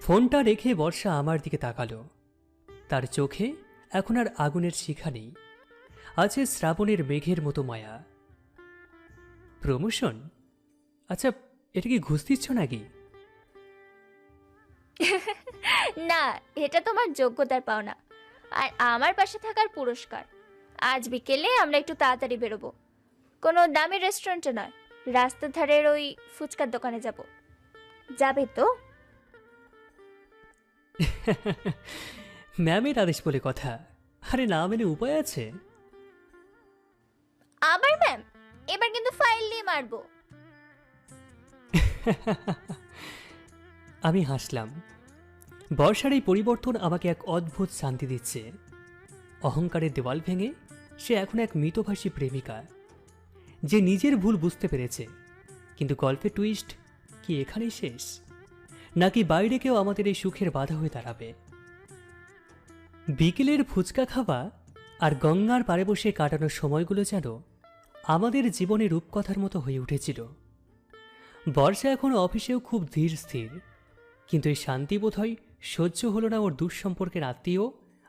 ফোনটা রেখে বর্ষা আমার দিকে তাকালো। তার চোখে এখন আর আগুনের শিখা নেই, আছে শ্রাবণের মেঘের মতো মায়া। প্রমোশন? আচ্ছা, এটা কি ঘুষ দিচ্ছ নাকি? না, এটা তোমার যোগ্যতার পাওনা আর আমার পাশে থাকার পুরস্কার। আজ বিকেলে আমরা একটু তাড়াতাড়ি বেরোবো। কোনো দামি রেস্টুরেন্টে নয়, রাস্তার ধারের ওই ফুচকার দোকানে যাব। যাবে তো? ম্যামের আদেশ বলে কথা। আরে না মেনে উপায় আছে? আবার ম্যাম? এবার কিন্তু ফাইল দিয়ে মারবো। আমি হাসলাম। বর্ষার এই পরিবর্তন আমাকে এক অদ্ভুত শান্তি দিচ্ছে। অহংকারের দেওয়াল ভেঙে সে এখন এক মৃতভাষী প্রেমিকা, যে নিজের ভুল বুঝতে পেরেছে। কিন্তু গল্পের টুইস্ট কি এখানেই শেষ, নাকি বাইরে কেউ আমাদের এই সুখের বাধা হয়ে দাঁড়াবে? বিকেলের ফুচকা খাওয়া আর গঙ্গার পাড়ে বসে কাটানোর সময়গুলো যেন আমাদের জীবনে রূপকথার মতো হয়ে উঠেছিল। বর্ষা এখন অফিসেও খুব ধীর স্থির, কিন্তু এই শান্তি বোধহয় সহ্য হলো না ওর দুঃসম্পর্কের আত্মীয়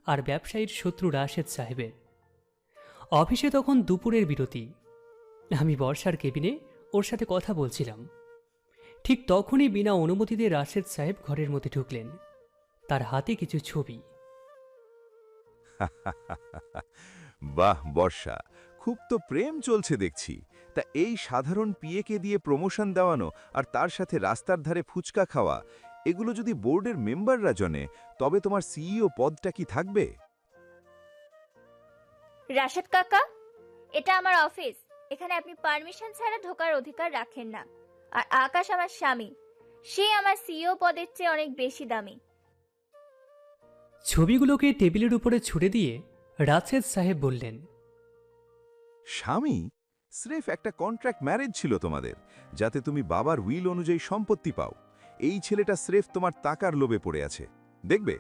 আর ব্যবসায়ীর শত্রু রাশেদ সাহেবের। অফিসে তখন দুপুরের বিরতি। আমি বর্ষার কেবিনে ওর সাথে কথা বলছিলাম। ঠিক তখনই বিনা অনুমতিতে রাশেদ সাহেব ঘরের মধ্যে ঢুকলেন। তার হাতে কিছু ছবি। বাহ বর্ষা, খুব তো প্রেম চলছে দেখছি। তা এই সাধারণ পিএকে দিয়ে প্রমোশন দেওয়ানো আর তার সাথে রাস্তার ধারে ফুচকা খাওয়া, এগুলো যদি বোর্ডের মেম্বাররা জানে, তবে তোমার সিইও পদটা কি থাকবে? রাশেদ কাকা, এটা আমার অফিস। এখানে আপনি পারমিশন ছাড়া ঢোকার অধিকার রাখেন না। আর আকাশ আমার স্বামী, সে আমার সিইও পদের চেয়ে অনেক বেশি দামি। ছবিগুলোকে টেবিলের উপরে ছুড়ে দিয়ে রাশেদ সাহেব বললেন, স্বামী? স্রেফ একটা কন্ট্রাক্ট ম্যারেজ ছিল তোমাদের, যাতে তুমি বাবার উইল অনুযায়ী সম্পত্তি পাও। এই ছেলেটা স্রেফ তোমার টাকার লোভে পড়ে আছে, দেখবে?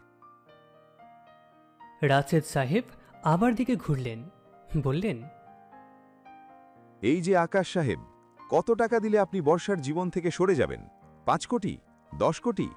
রাশেদ সাহেব আমার দিকে ঘুরলেন, বললেন, এই যে আকাশ সাহেব, কত টাকা দিলে আপনি বর্ষার জীবন থেকে সরে যাবেন? 5 কোটি? 10 কোটি?